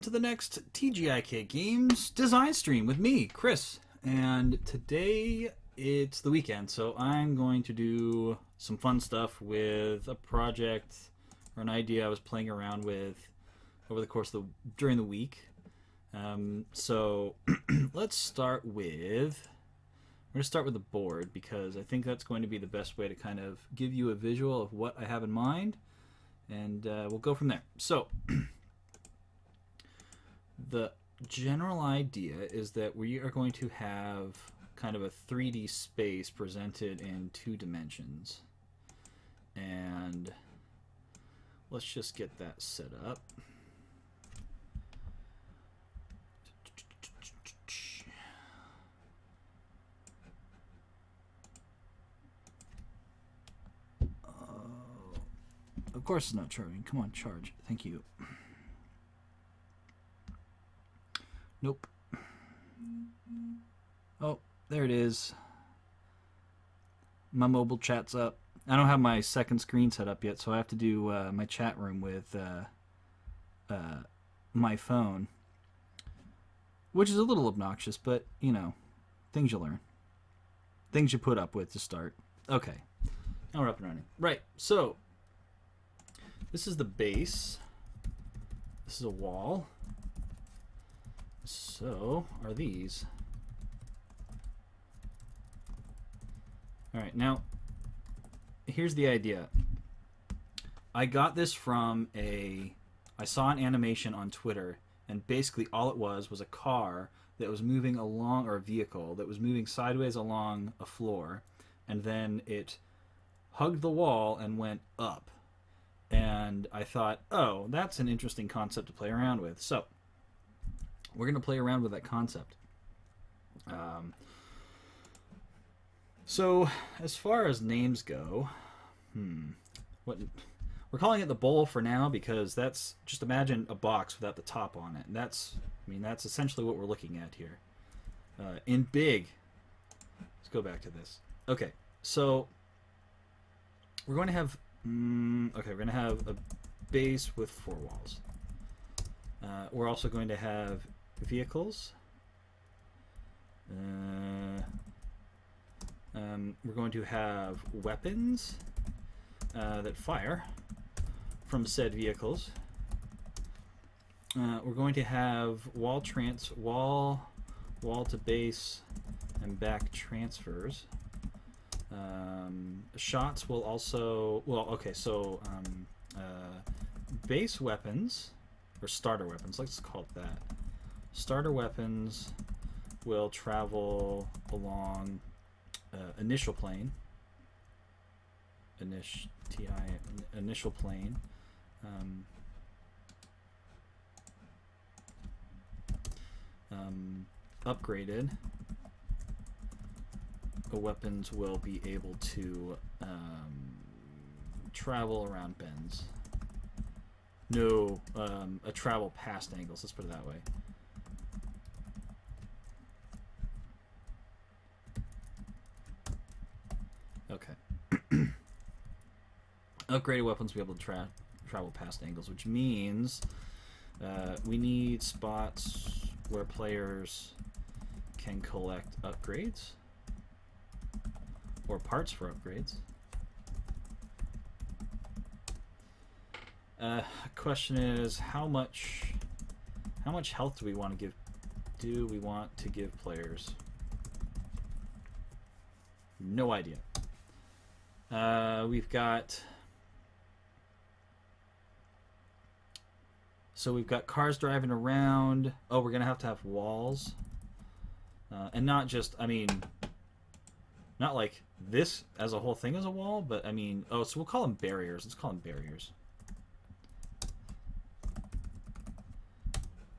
to the next TGIK Games design stream with me, Chris. And today it's the weekend, so I'm going to do some fun stuff with a project or an idea I was playing around with over the course of during the week. So let's start with. We're going to start with the board because I think that's going to be the best way to kind of give you a visual of what I have in mind, and we'll go from there. So the general idea is that we are going to have kind of a 3D space presented in 2 dimensions. And let's just get that set up. Of course it's not charging. Come on, charge. Thank you. Nope. Oh, there it is. My mobile chat's up. I don't have my second screen set up yet, so I have to do my chat room with my phone, which is a little obnoxious, but, you know, things you learn. Things you put up with to start. Okay. Now we're up and running. Right, so this is the base. This is a wall. So are these. Alright, now here's the idea. I got this from I saw an animation on Twitter, and basically all it was a car that was moving along, or a vehicle that was moving sideways along a floor, and then it hugged the wall and went up. And I thought, oh, that's an interesting concept to play around with. So we're going to play around with that concept. So as far as names go, what we're calling it the bowl for now, because that's, just imagine a box without the top on it. And that's essentially what we're looking at here. In big, let's go back to this. Okay, so we're going to have we're going to have a base with 4 walls. We're also going to have vehicles. We're going to have weapons that fire from said vehicles. We're going to have wall to base and back transfers. Shots will also, base weapons, or starter weapons, let's call it that. Starter weapons will travel along initial plane. Initial plane. Upgraded. The weapons will be able to travel around bends. No, travel past angles, let's put it that way. Okay. Upgraded weapons will be able to travel past angles, which means we need spots where players can collect upgrades or parts for upgrades. Question is, how much health do we want to give players? No idea. We've got cars driving around. Oh, we're gonna have to have walls, and not just, not like this as a whole thing as a wall, but so we'll call them barriers. Let's call them barriers.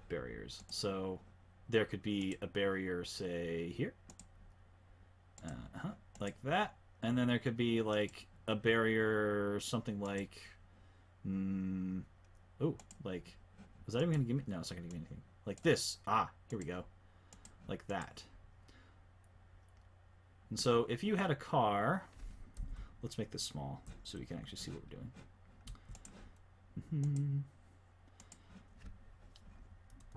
Barriers. So there could be a barrier, say here, like that, and then there could be like a barrier, something like, like, is that even gonna give me? No, it's not gonna give me anything. Like this. Here we go. Like that. And so if you had a car, let's make this small so we can actually see what we're doing.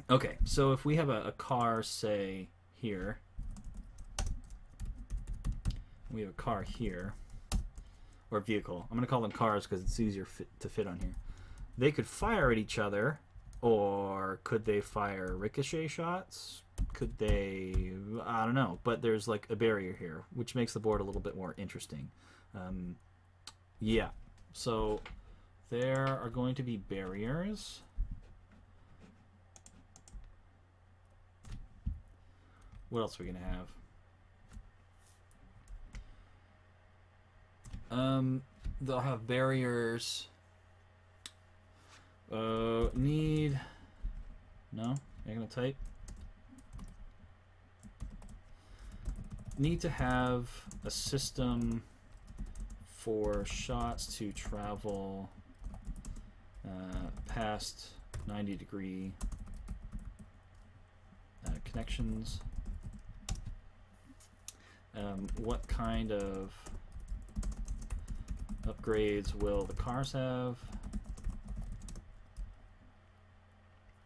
Okay, so if we have a car, say, here, we have a car here, or vehicle. I'm going to call them cars because it's easier to fit on here. They could fire at each other, or could they fire ricochet shots? Could they? I don't know. But there's like a barrier here, which makes the board a little bit more interesting. Yeah. So there are going to be barriers. What else are we going to have? They'll have barriers. Need. No? You're going to type? Need to have a system for shots to travel past 90-degree connections. What kind of upgrades will the cars have?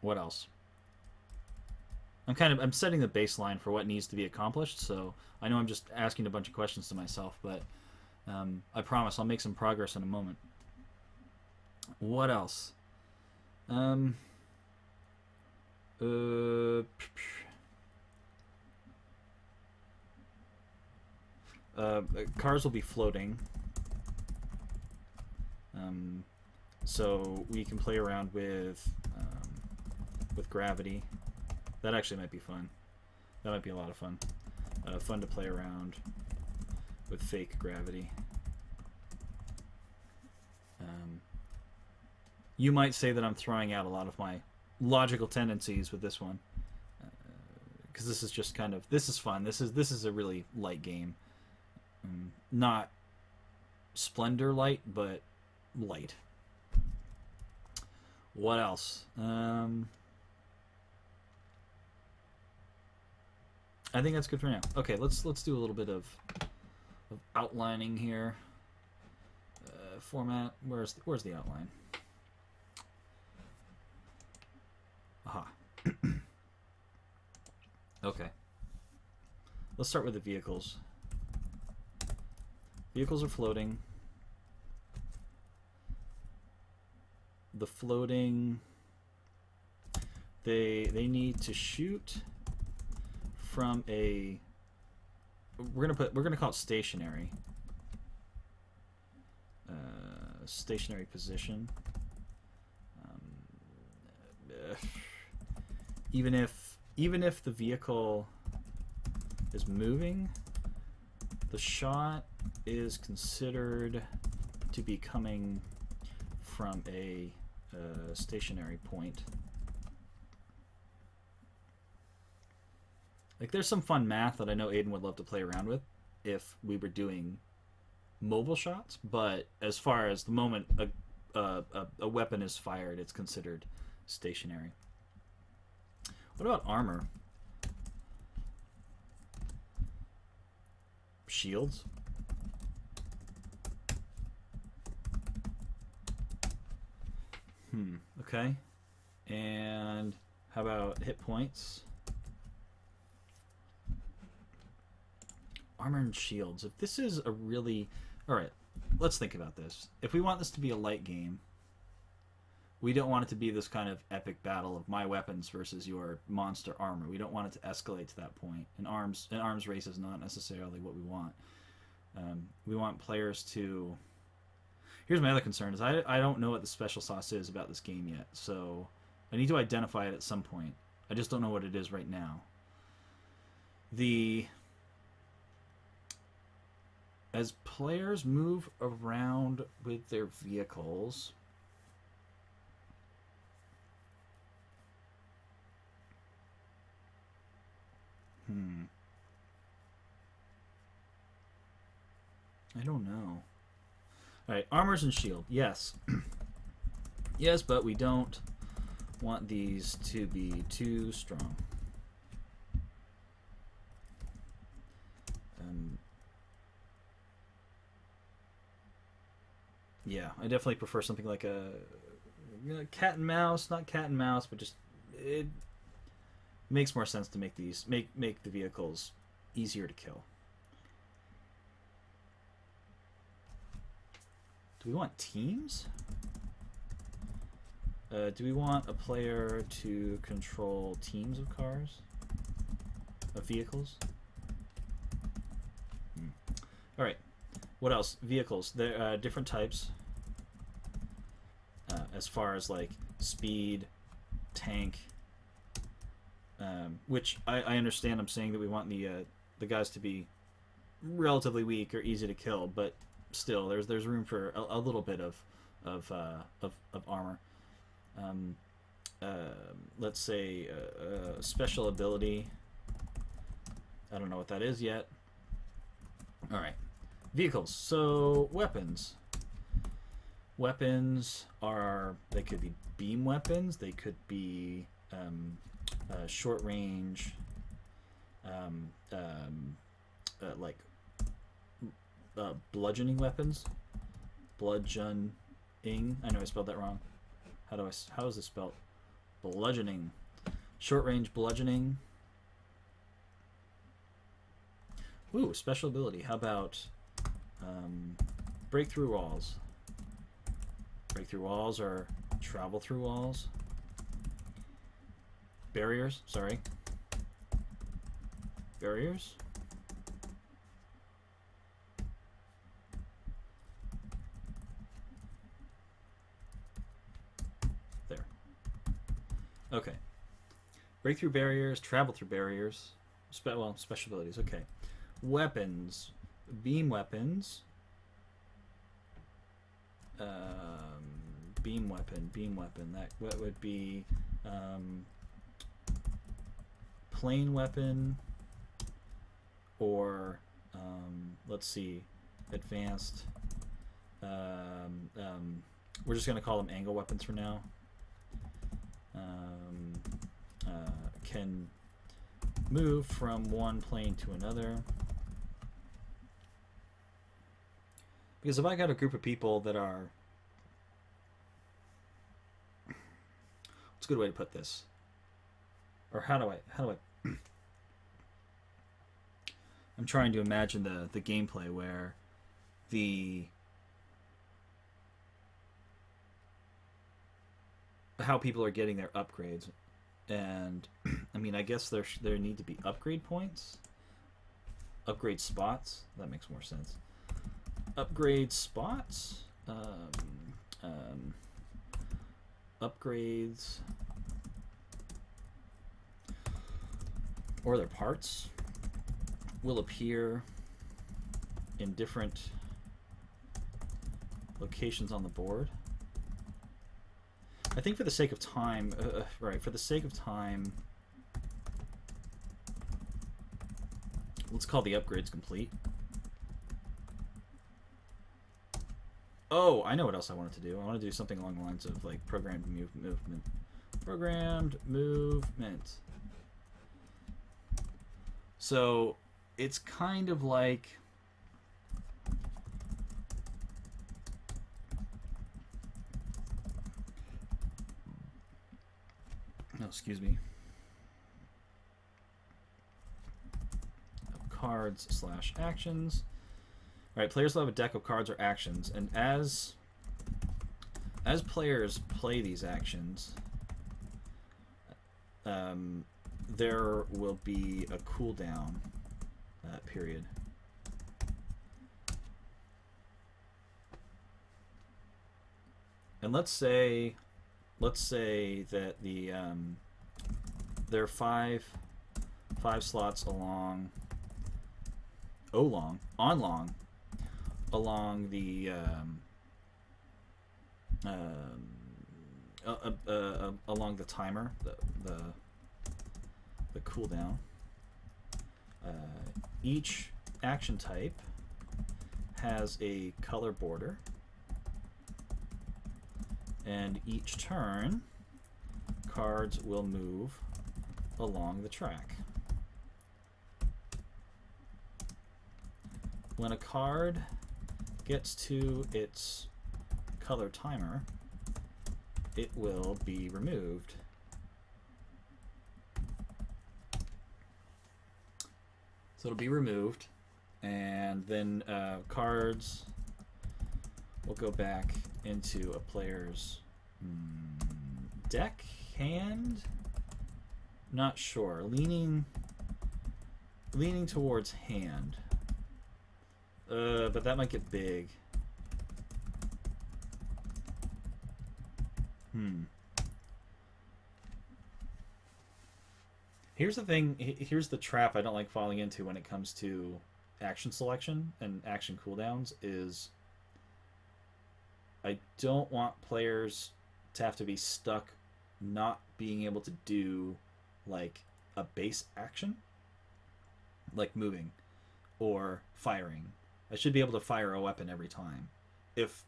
What else? I'm setting the baseline for what needs to be accomplished, so I know I'm just asking a bunch of questions to myself, but I promise I'll make some progress in a moment. What else? Cars will be floating. So we can play around with gravity. That actually might be fun. That might be a lot of fun. Fun to play around with fake gravity. You might say that I'm throwing out a lot of my logical tendencies with this one, because this is just this is fun. This is a really light game, not Splendor light, but light. What else? I think that's good for now. Okay, let's do a little bit of outlining here. Format. Where's the outline? Aha. Okay. Let's start with the vehicles. Vehicles are floating. The floating, they need to shoot from a, we're gonna call it stationary. Stationary position. Even if the vehicle is moving, the shot is considered to be coming from a stationary point. Like, there's some fun math that I know Aiden would love to play around with if we were doing mobile shots, but as far as the moment a weapon is fired, it's considered stationary. What about armor? Shields? Okay. And how about hit points? Armor and shields. If this is a really... Alright, let's think about this. If we want this to be a light game, we don't want it to be this kind of epic battle of my weapons versus your monster armor. We don't want it to escalate to that point. An arms race is not necessarily what we want. We want players to... Here's my other concern, is I don't know what the special sauce is about this game yet, so I need to identify it at some point. I just don't know what it is right now. As players move around with their vehicles, I don't know. Alright, armors and shield. Yes. Yes, but we don't want these to be too strong. Yeah, I definitely prefer something like a cat and mouse. Not cat and mouse, but just it makes more sense to make these make the vehicles easier to kill. Do we want teams? Do we want a player to control teams of cars? Of vehicles? Alright. What else? Vehicles. There are different types. As far as like speed, tank, which I understand. I'm saying that we want the guys to be relatively weak or easy to kill, but still, there's room for a little bit of armor. Let's say special ability. I don't know what that is yet. All right, vehicles. So weapons. Weapons they could be beam weapons. They could be short range, like bludgeoning weapons. Bludgeoning. I know I spelled that wrong. How is this spelled? Bludgeoning. Short range bludgeoning. Ooh, special ability. How about breakthrough walls? Breakthrough walls or travel through walls. Barriers, sorry. Barriers. There. Okay. Breakthrough barriers, travel through barriers. Special abilities, okay. Weapons. Beam weapons. Beam weapon. That would be plain weapon, or let's see, advanced. We're just gonna call them angle weapons for now. Can move from one plane to another. Because if I got a group of people that are... What's a good way to put this? Or how do I... I'm trying to imagine the gameplay where how people are getting their upgrades. And, I mean, I guess there need to be upgrade points. Upgrade spots. That makes more sense. Upgrade spots, upgrades, or their parts will appear in different locations on the board. I think for the sake of time, for the sake of time, let's call the upgrades complete. Oh, I know what else I wanted to do. I want to do something along the lines of like programmed movement. Programmed movement. So it's kind of like excuse me. Cards / actions. All right, players will have a deck of cards or actions, and as players play these actions, there will be a cooldown period. And let's say that there are five slots along the along the timer, the cooldown. Each action type has a color border, and each turn cards will move along the track. When a card gets to its color timer, it will be removed. So it'll be removed, and then cards will go back into a player's deck, hand. Not sure. Leaning towards hand. But that might get big. Here's the thing. Here's the trap I don't like falling into when it comes to action selection and action cooldowns is I don't want players to have to be stuck not being able to do like a base action, like moving or firing. I should be able to fire a weapon every time if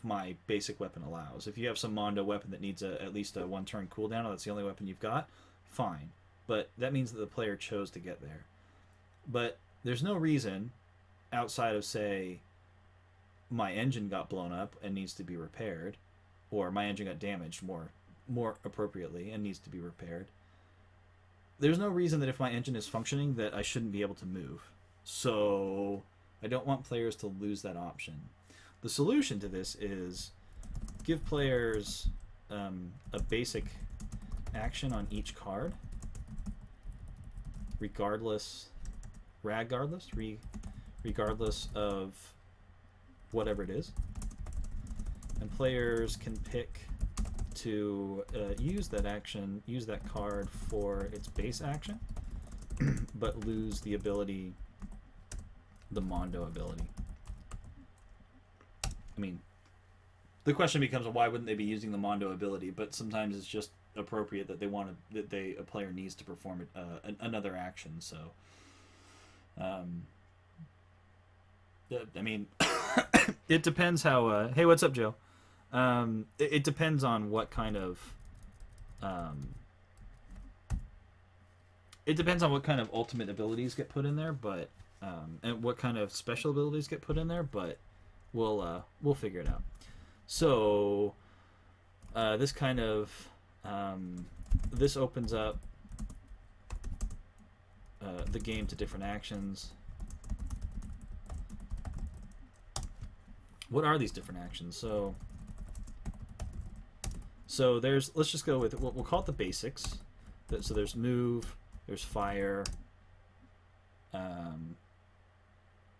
my basic weapon allows. If you have some Mondo weapon that needs at least a 1 turn cooldown, or that's the only weapon you've got, fine. But that means that the player chose to get there. But there's no reason outside of, say, my engine got blown up and needs to be repaired, or my engine got damaged more appropriately and needs to be repaired. There's no reason that if my engine is functioning that I shouldn't be able to move. So I don't want players to lose that option. The solution to this is give players a basic action on each card, regardless of whatever it is. And players can pick to use that action, use that card for its base action, but lose the ability, the Mondo ability. I mean, the question becomes why wouldn't they be using the Mondo ability? But sometimes it's just appropriate that a player needs to perform another action. So, I mean, it depends how. Hey, what's up, Joe? It depends on what kind of. It depends on what kind of ultimate abilities get put in there, but and what kind of special abilities get put in there, but we'll figure it out. So this kind of this opens up the game to different actions. What are these different actions? So there's, let's just go with, we'll call it the basics. So there's move, there's fire,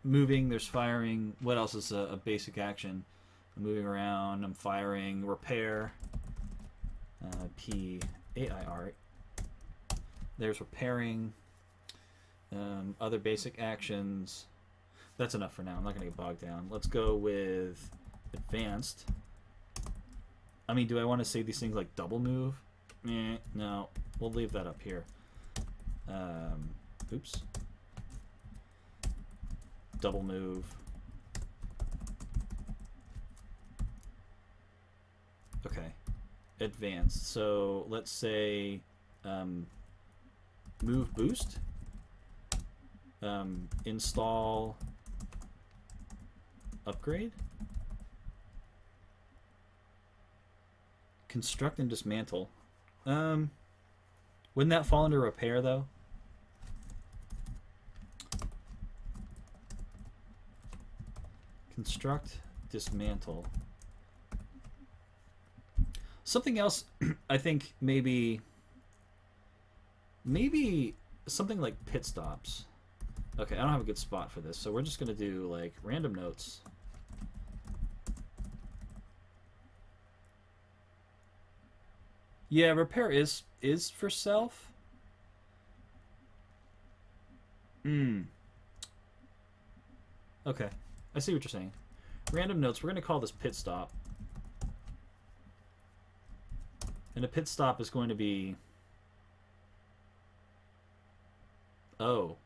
moving, there's firing. What else is a basic action? I'm moving around, I'm firing, repair, P-A-I-R. There's repairing, other basic actions. That's enough for now. I'm not going to get bogged down. Let's go with advanced. I mean, do I want to say these things like double move? No. We'll leave that up here. Oops. Double move. Okay. Advanced. So let's say move boost. Install upgrade. Construct and dismantle. Wouldn't that fall under repair though? Construct, dismantle. Something else I think maybe something like pit stops. Okay, I don't have a good spot for this, so we're just gonna do like random notes. Yeah, repair is for self. Okay, I see what you're saying. Random notes, we're gonna call this pit stop. And a pit stop is going to be... Oh.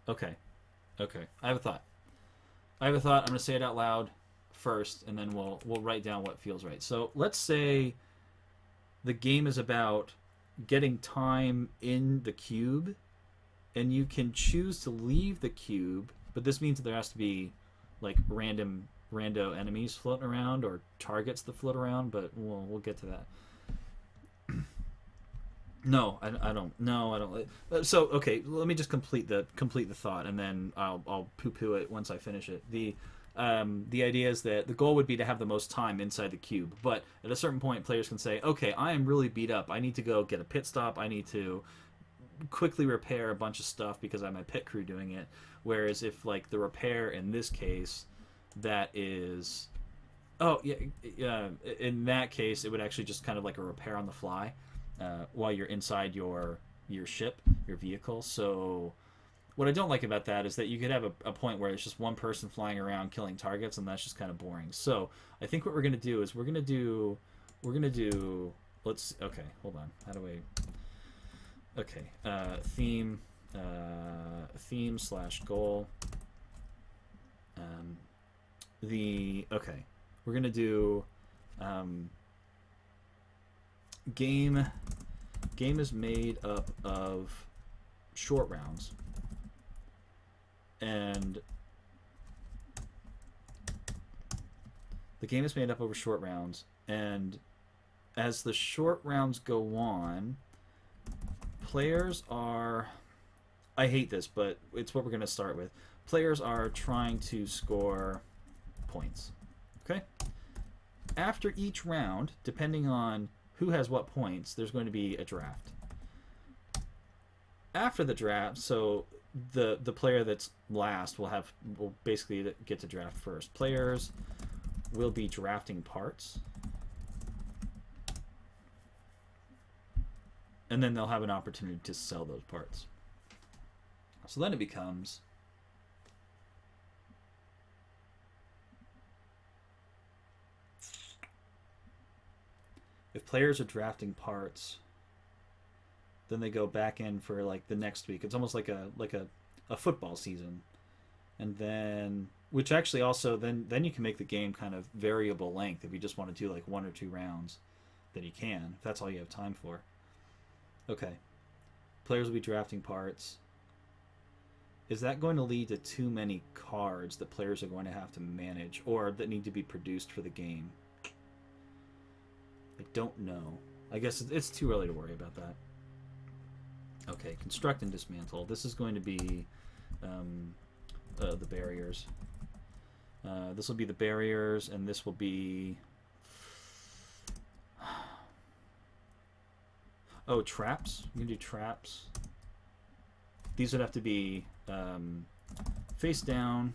Okay. Okay. I have a thought. I'm going to say it out loud first, and then we'll write down what feels right. So let's say the game is about getting time in the cube, and you can choose to leave the cube, but this means that there has to be like rando enemies floating around or targets that float around, but we'll get to that. No, I don't. No, I don't. So okay, let me just complete the thought, and then I'll poo poo it once I finish it. The idea is that the goal would be to have the most time inside the cube, but at a certain point, players can say, okay, I am really beat up. I need to go get a pit stop. I need to quickly repair a bunch of stuff because I have my pit crew doing it. Whereas if like the repair in this case, that is, oh yeah, yeah. In that case, it would actually just kind of like a repair on the fly while you're inside your ship, your vehicle. So what I don't like about that is that you could have a point where it's just one person flying around killing targets, and that's just kind of boring. So I think what we're gonna do is we're gonna do. Let's okay, hold on. How do we? Okay, theme slash goal. Um, the okay, we're gonna do um, game. Game is made up of short rounds, and the game is made up over short rounds, and as the short rounds go on, players are, I hate this, but it's what we're going to start with. Players are trying to score points. Okay? After each round, depending on who has what points, there's going to be a draft. After the draft, so the player that's last will basically get to draft first. Players will be drafting parts, and then they'll have an opportunity to sell those parts. So then it becomes if players are drafting parts, then they go back in for like the next week. It's almost like a football season, and then which actually also then you can make the game kind of variable length if you just want to do like 1 or 2 rounds. Then you can if that's all you have time for. Okay, players will be drafting parts. Is that going to lead to too many cards that players are going to have to manage or that need to be produced for the game? I don't know. I guess it's too early to worry about that. Okay, construct and dismantle. This is going to be the barriers. This will be the barriers, and this will be... Oh, traps. We can do traps. These would have to be face down.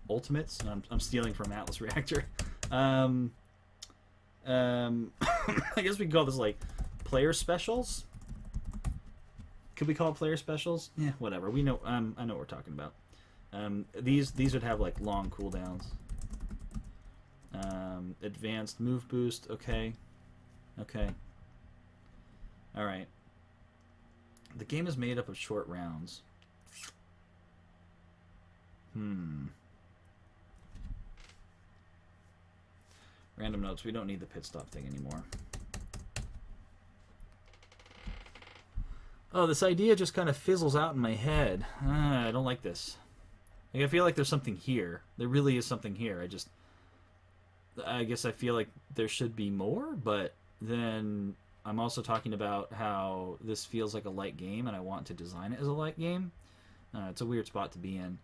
Ultimates. I'm stealing from Atlas Reactor. I guess we can call this like player specials. Could we call it player specials? Yeah, whatever. We know. I know what we're talking about. These would have like long cooldowns. Advanced move boost. Okay. Okay. All right. The game is made up of short rounds. Random notes. We don't need the pit stop thing anymore. Oh, this idea just kind of fizzles out in my head. I don't like this. Like, I feel like there's something here. There really is something here. I guess I feel like there should be more, but then I'm also talking about how this feels like a light game, and I want to design it as a light game. It's a weird spot to be in.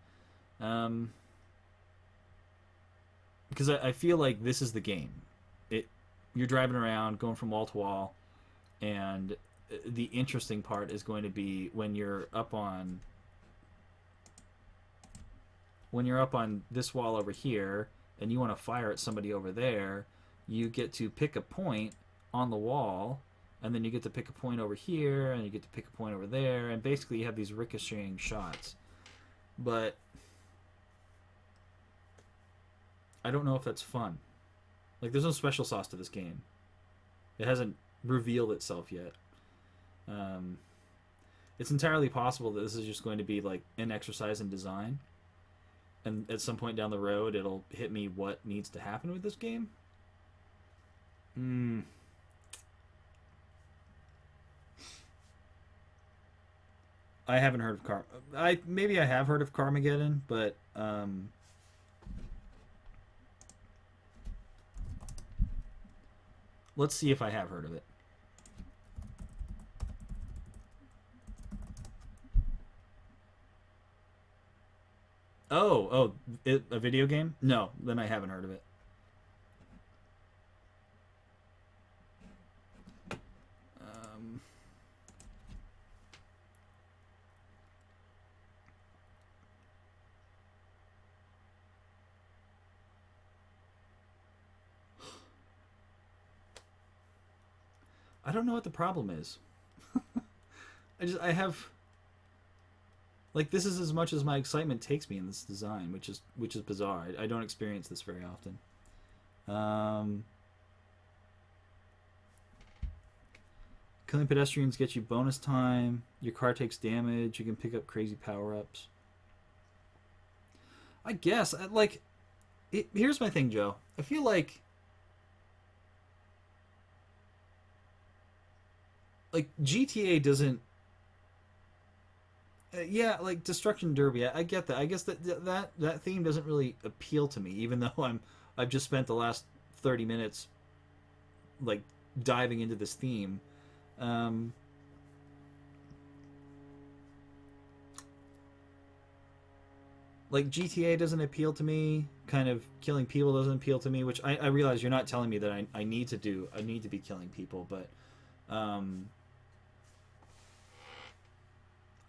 Because I feel like this is the game. You're driving around, going from wall to wall, and the interesting part is going to be when you're up on this wall over here, and you want to fire at somebody over there. You get to pick a point on the wall, and then you get to pick a point over here, and you get to pick a point over there, and basically you have these ricocheting shots. But I don't know if that's fun. Like, there's no special sauce to this game. It hasn't revealed itself yet. It's entirely possible that this is just going to be like an exercise in design, and at some point down the road, it'll hit me what needs to happen with this game. Hmm. I haven't heard of maybe I have heard of Carmageddon, but let's see if I have heard of it. A video game? No, then I haven't heard of it. Um, I don't know what the problem is. I have like this is as much as my excitement takes me in this design, which is bizarre. I don't experience this very often. Um, Killing pedestrians gets you bonus time. Your car takes damage. You can pick up crazy power ups. I guess like here's my thing, Joe. I feel like GTA doesn't. Yeah, like Destruction Derby. I get that. I guess that theme doesn't really appeal to me, even though I've just spent the last 30 minutes like diving into this theme. Um, like GTA doesn't appeal to me. Kind of killing people doesn't appeal to me. Which I realize you're not telling me that I need to do. I need to be killing people, but um,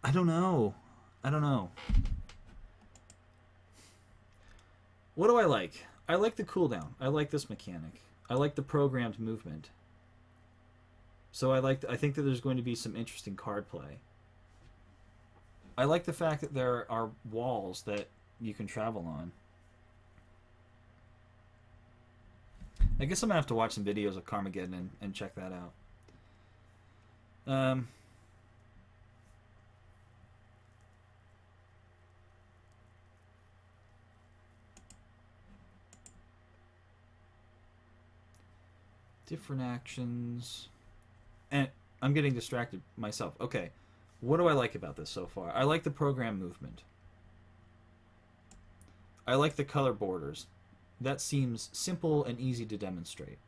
I don't know. I don't know. What do I like? I like the cooldown. I like this mechanic. I like the programmed movement. So I think that there's going to be some interesting card play. I like the fact that there are walls that you can travel on. I guess I'm gonna have to watch some videos of Carmageddon and check that out. Um, different actions. And I'm getting distracted myself. Okay, what do I like about this so far? I like the program movement. I like the color borders. That seems simple and easy to demonstrate.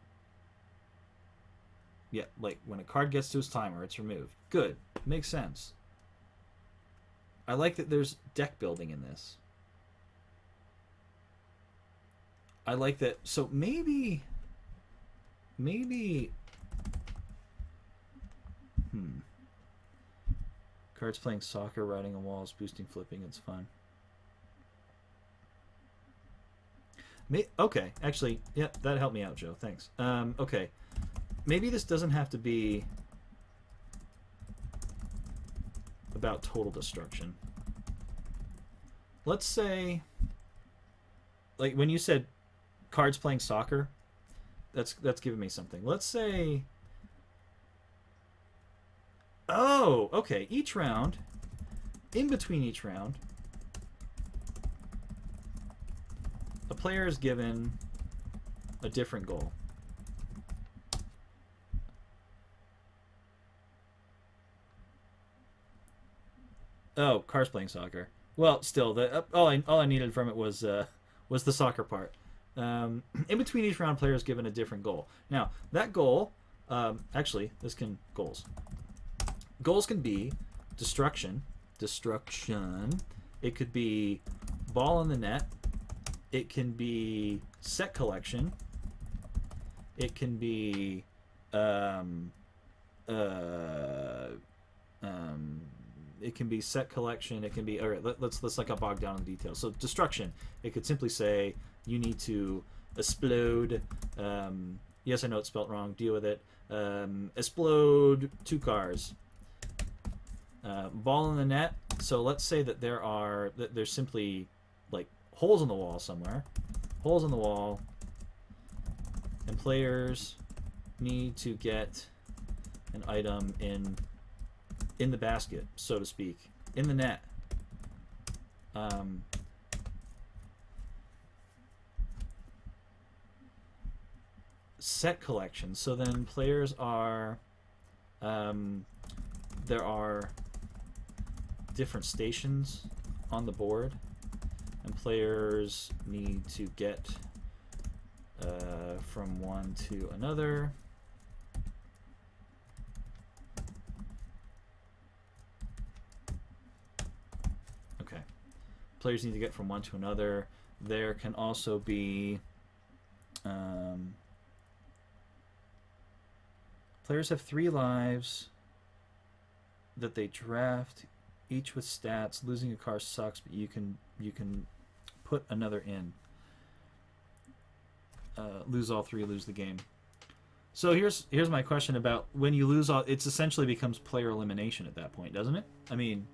Yeah, like when a card gets to its timer, it's removed. Good. Makes sense. I like that there's deck building in this. I like that. So maybe. Hmm. Cards playing soccer, riding on walls, boosting, flipping. It's fun. Okay, actually, yeah, that helped me out, Joe. Thanks. Okay, maybe this doesn't have to be about total destruction. Let's say, like when you said cards playing soccer, that's giving me something. Let's say, oh, okay, each round, in between each round, a player is given a different goal. Oh, cars playing soccer. Well, still, all I needed from it was the soccer part. In between each round, player is given a different goal. Now, that goal, actually, this can goals. Goals can be destruction. It could be ball in the net. It can be set collection. It can be it can be set collection. It can be all right. Let's like bog down in the details. So destruction. It could simply say you need to explode. Yes, I know it's spelt wrong. Deal with it. Explode 2 cars. Ball in the net. So let's say that there's simply like holes in the wall somewhere. Holes in the wall. And players need to get an item in the basket, so to speak, in the net. set collection. So then players are there are different stations on the board, and players need to get from one to another. Okay. Players need to get from one to another. There can also be players have 3 lives that they draft, each with stats. Losing a car sucks, but you can put another in. Lose all 3, lose the game. So here's my question about when you lose all. It's essentially becomes player elimination at that point, doesn't it? I mean,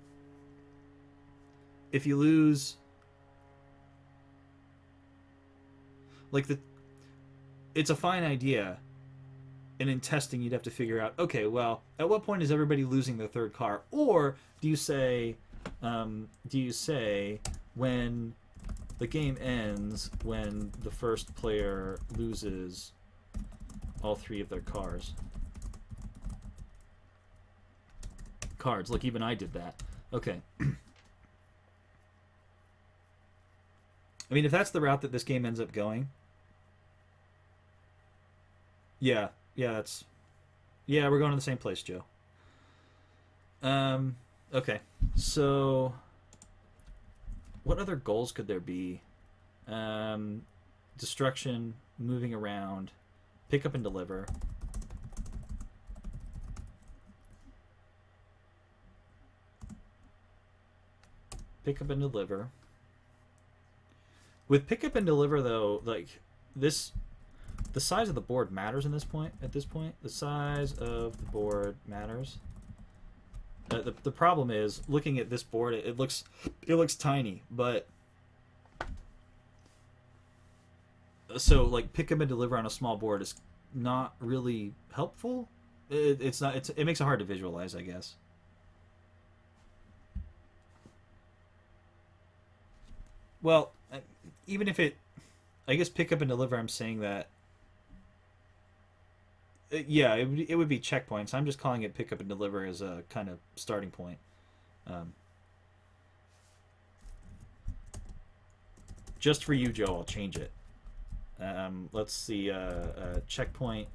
if you lose, like it's a fine idea, and in testing you'd have to figure out, okay, well, at what point is everybody losing their 3rd car, or do you say when the game ends when the first player loses all 3 of their cards? Like even I did that. Okay. I mean, if that's the route that this game ends up going, yeah, we're going to the same place, Joe. Okay, so what other goals could there be? Destruction, moving around, pick up and deliver. Pick up and deliver. With pick up and deliver, though, like this, the size of the board matters in this point. At this point, the size of the board matters. The problem is looking at this board. It looks tiny, but so like pick up and deliver on a small board is not really helpful. It's not. It makes it hard to visualize, I guess. Well, even if I guess pick up and deliver. I'm saying that. Yeah, it would be checkpoints. I'm just calling it pick up and deliver as a kind of starting point. Um, just for you, Joe, I'll change it. Let's see. Checkpoint.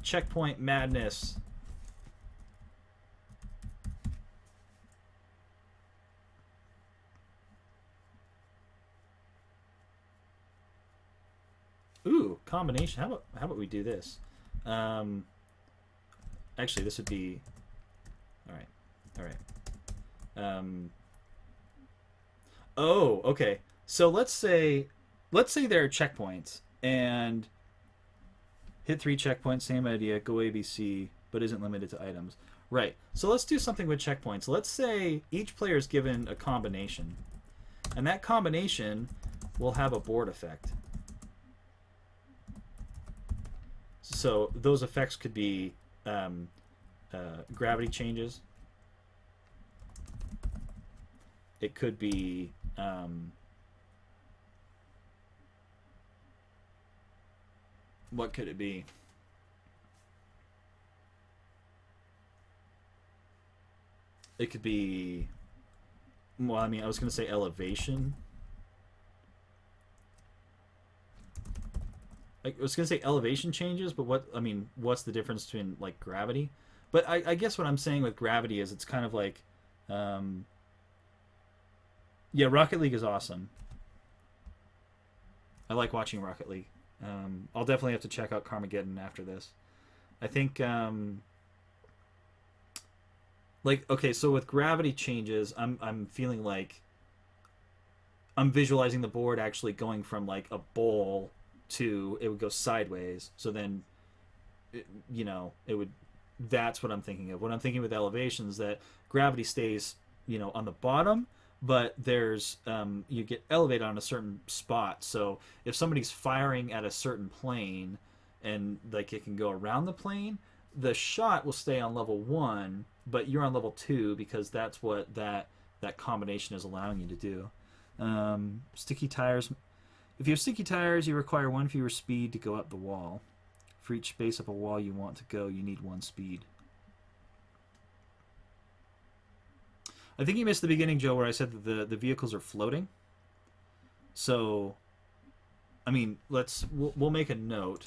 Checkpoint madness. Ooh, combination. How about we do this? Actually, this would be. All right. Oh, okay. So let's say there are checkpoints and hit 3 checkpoints. Same idea. Go ABC, but isn't limited to items. Right. So let's do something with checkpoints. Let's say each player is given a combination, and that combination will have a board effect. So those effects could be gravity changes. It could be what could it be? It could be, well, I mean, I was going to say elevation. I was gonna say elevation changes, but what's the difference between like gravity? But I guess what I'm saying with gravity is it's kind of like, yeah, Rocket League is awesome. I like watching Rocket League. I'll definitely have to check out Carmageddon after this. I think, like, okay, so with gravity changes, I'm feeling like I'm visualizing the board actually going from like a bowl to it would go sideways. So then, it would. That's what I'm thinking of. What I'm thinking with elevation is that gravity stays, on the bottom, but there's you get elevated on a certain spot. So if somebody's firing at a certain plane, and like it can go around the plane, the shot will stay on level 1, but you're on level 2 because that's what that combination is allowing you to do. Sticky tires. If you have sticky tires, you require one fewer speed to go up the wall. For each space up a wall you want to go, you need one speed. I think you missed the beginning, Joe, where I said that the vehicles are floating. So, I mean, we'll make a note.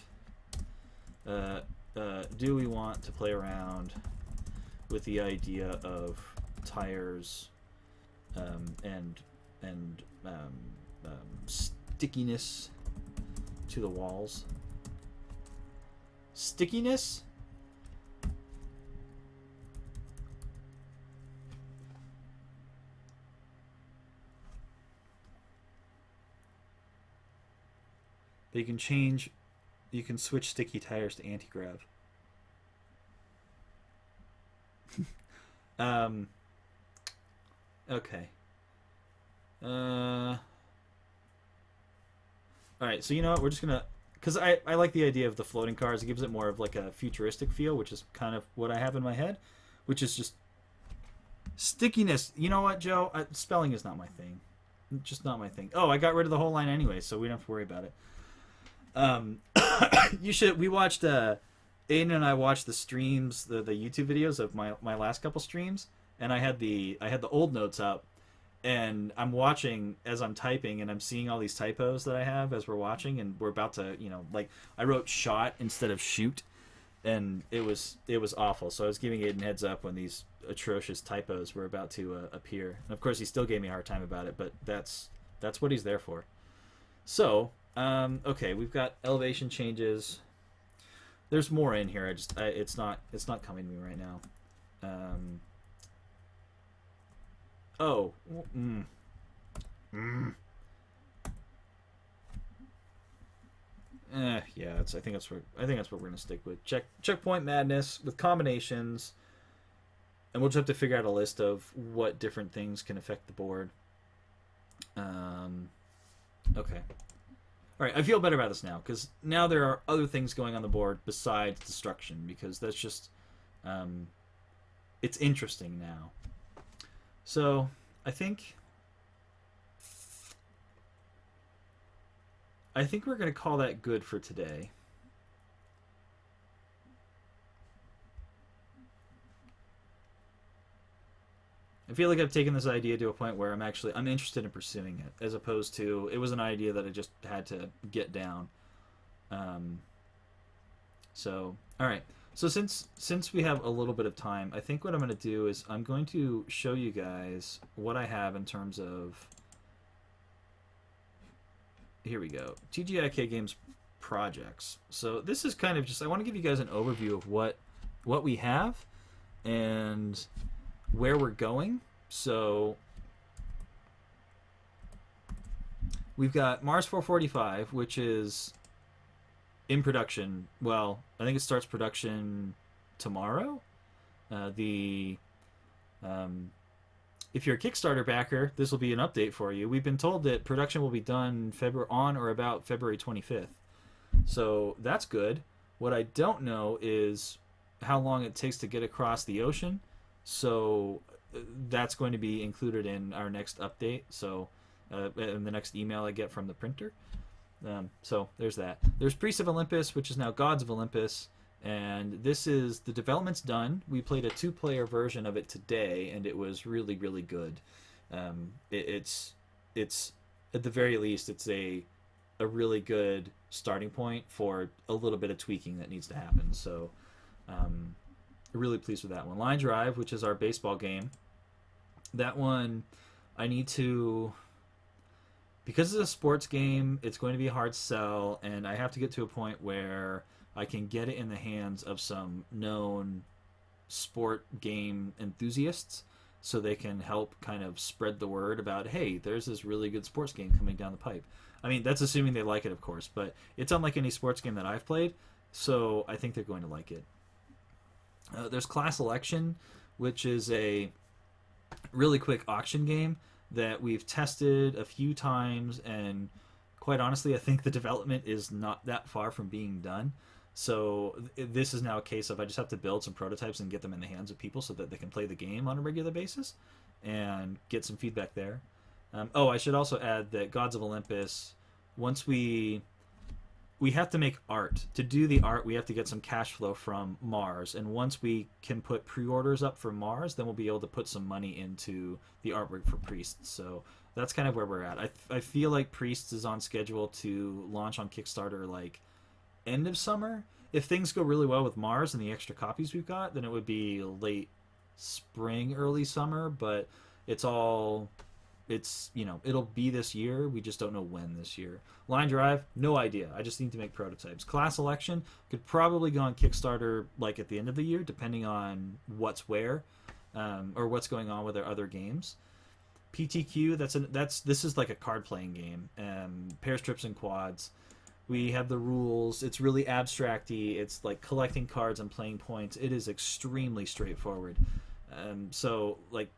Do we want to play around with the idea of tires and stickiness to the walls? Stickiness? They can change. You can switch sticky tires to anti-grav. Okay. All right. So you know what? We're just gonna, because I like the idea of the floating cars. It gives it more of like a futuristic feel, which is kind of what I have in my head, which is just stickiness. You know what, Joe? Spelling is not my thing. Just not my thing. Oh, I got rid of the whole line anyway, so we don't have to worry about it. You should. We watched. Aiden and I watched the streams, the YouTube videos of my last couple streams, and I had the old notes up, and I'm watching as I'm typing, and I'm seeing all these typos that I have as we're watching, and we're about to, like I wrote shot instead of shoot, and it was awful. So I was giving Aiden heads up when these atrocious typos were about to appear, and of course he still gave me a hard time about it, but that's what he's there for. So. Okay, we've got elevation changes. There's more in here. It's not coming to me right now. Oh. Yeah. I think that's what we're gonna stick with. Checkpoint madness with combinations, and we'll just have to figure out a list of what different things can affect the board. Okay. All right, I feel better about this now, because now there are other things going on the board besides destruction, because that's just, it's interesting now. So, I think we're going to call that good for today. I feel like I've taken this idea to a point where I'm interested in pursuing it, as opposed to it was an idea that I just had to get down. So, all right. So since we have a little bit of time, I think what I'm going to do is I'm going to show you guys what I have in terms of. Here we go. TGIK Games projects. So this is kind of just, I want to give you guys an overview of what we have and where we're going. So we've got Mars 445, which is in production. Well, I think it starts production tomorrow. If you're a Kickstarter backer, this will be an update for you. We've been told that production will be done on or about February 25th. So that's good. What I don't know is how long it takes to get across the ocean. So that's going to be included in our next update. So in the next email I get from the printer. So there's that. There's Priests of Olympus, which is now Gods of Olympus. And this is, the development's done. We played a 2-player version of it today, and it was really, really good. It's at the very least, it's a really good starting point for a little bit of tweaking that needs to happen. So really pleased with that one. Line Drive, which is our baseball game. That one, I need to, because it's a sports game, it's going to be a hard sell, and I have to get to a point where I can get it in the hands of some known sport game enthusiasts so they can help kind of spread the word about, hey, there's this really good sports game coming down the pipe. I mean, that's assuming they like it, of course, but it's unlike any sports game that I've played, so I think they're going to like it. There's Class Election, which is a really quick auction game that we've tested a few times, and quite honestly, I think the development is not that far from being done. So this is now a case of I just have to build some prototypes and get them in the hands of people so that they can play the game on a regular basis and get some feedback there. I should also add that Gods of Olympus once we have to make art. To do the art, we have to get some cash flow from Mars, and once we can put pre-orders up for Mars, then we'll be able to put some money into the artwork for Priests. So that's kind of where we're at. I feel like Priests is on schedule to launch on Kickstarter like end of summer. If things go really well with Mars and the extra copies we've got, then it would be late spring, early summer. But it's all, it's, you know, it'll be this year. We just don't know when this year. Line Drive, no idea. I just need to make prototypes. Class Election could probably go on Kickstarter like at the end of the year, depending on what's where, or what's going on with our other games. PTQ, this is like a card playing game. Pairs, trips, and quads. We have the rules. It's really abstracty. It's like collecting cards and playing points. It is extremely straightforward. So like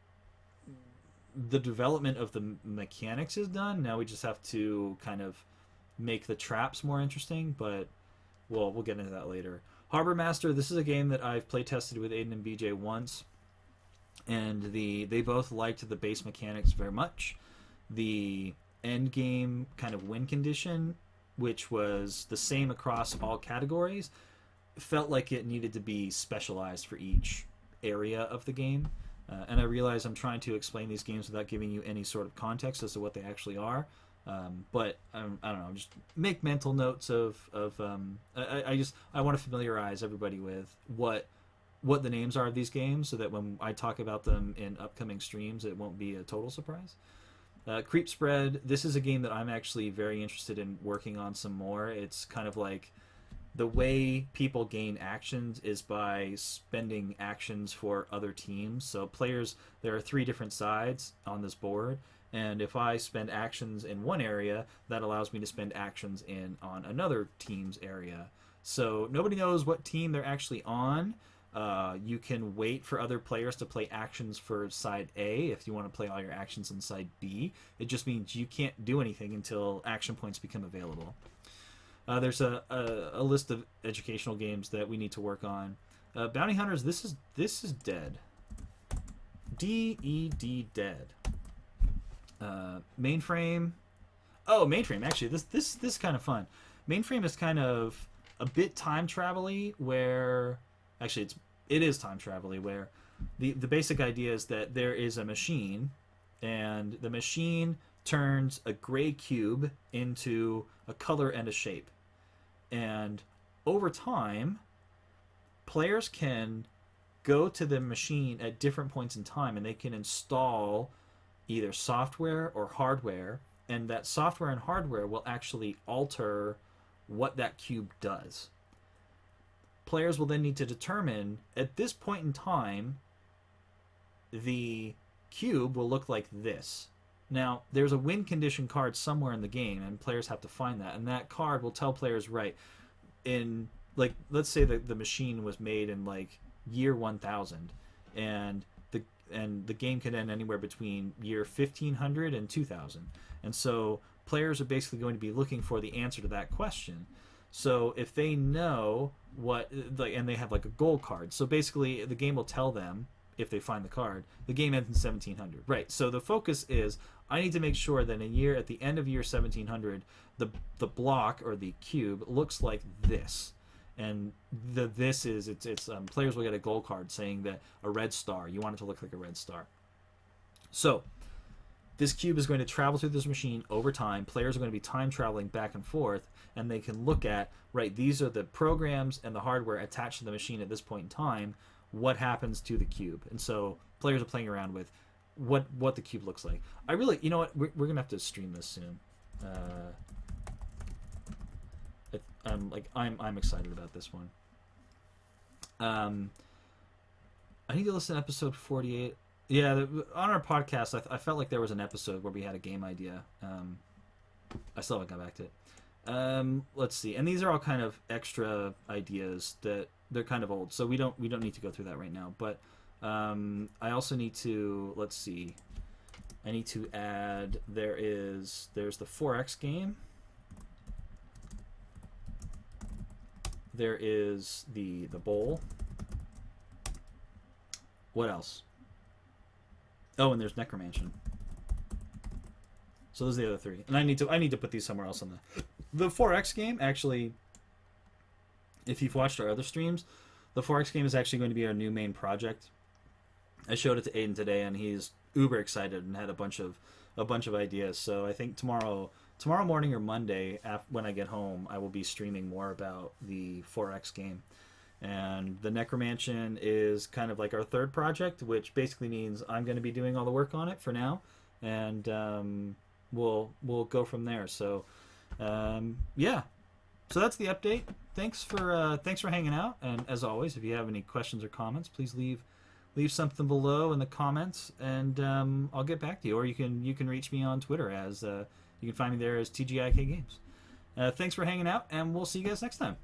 the development of the mechanics is done. Now we just have to kind of make the traps more interesting. But we'll get into that later. Harbor Master. This is a game that I've play tested with Aiden and BJ once, and they both liked the base mechanics very much. The end game kind of win condition, which was the same across all categories, felt like it needed to be specialized for each area of the game. And I realize I'm trying to explain these games without giving you any sort of context as to what they actually are. But I don't know, just make mental notes of I want to familiarize everybody with what the names are of these games, so that when I talk about them in upcoming streams, it won't be a total surprise. Creep Spread, this is a game that I'm actually very interested in working on some more. It's kind of like the way people gain actions is by spending actions for other teams. So players, there are 3 different sides on this board, and if I spend actions in one area, that allows me to spend actions on another team's area. So nobody knows what team they're actually on. You can wait for other players to play actions for side A if you want to play all your actions on side B. It just means you can't do anything until action points become available. There's a list of educational games that we need to work on. Bounty Hunters, this is dead. D-E-D, dead. Mainframe. Oh, Mainframe, actually, this is kind of fun. Mainframe is kind of a bit time travel-y, where actually it is time travel-y, where the basic idea is that there is a machine, and the machine turns a gray cube into a color and a shape. And over time, players can go to the machine at different points in time, and they can install either software or hardware, and that software and hardware will actually alter what that cube does. Players will then need to determine, at this point in time, the cube will look like this. Now, there's a win condition card somewhere in the game, and players have to find that, and that card will tell players, right, in, like, let's say that the machine was made in, like, year 1000, and the game can end anywhere between year 1500 and 2000. And so players are basically going to be looking for the answer to that question. So if they know what, like, and they have like a goal card, so basically the game will tell them, if they find the card, the game ends in 1700. Right. So the focus is, I need to make sure that at the end of year 1700, the block or the cube looks like this. And players will get a goal card saying that a red star, you want it to look like a red star. So this cube is going to travel through this machine over time. Players are going to be time traveling back and forth, and they can look at, right, these are the programs and the hardware attached to the machine at this point in time. What happens to the cube? And so players are playing around with what the cube looks like. I really, you know what, we're going to have to stream this soon. I'm excited about this one. I need to listen to episode 48. Yeah, on our podcast, I felt like there was an episode where we had a game idea. I still haven't got back to it. Let's see, and these are all kind of extra ideas that they're kind of old, so we don't need to go through that right now. But I also need to, let's see, I need to add, there's the 4X game. There is the bowl. What else? Oh, and there's Necromantion. So those are the other three, and I need to put these somewhere else on the 4X game. Actually, if you've watched our other streams, the 4X game is actually going to be our new main project. I showed it to Aiden today, and he's uber excited and had a bunch of ideas. So I think tomorrow morning or Monday, when I get home, I will be streaming more about the 4X game. And the Necromantion is kind of like our third project, which basically means I'm going to be doing all the work on it for now, and we'll go from there. So yeah, so that's the update. Thanks for hanging out, and as always, if you have any questions or comments, please leave something below in the comments, and I'll get back to you. Or you can reach me on Twitter as you can find me there as TGIK Games. Thanks for hanging out, and we'll see you guys next time.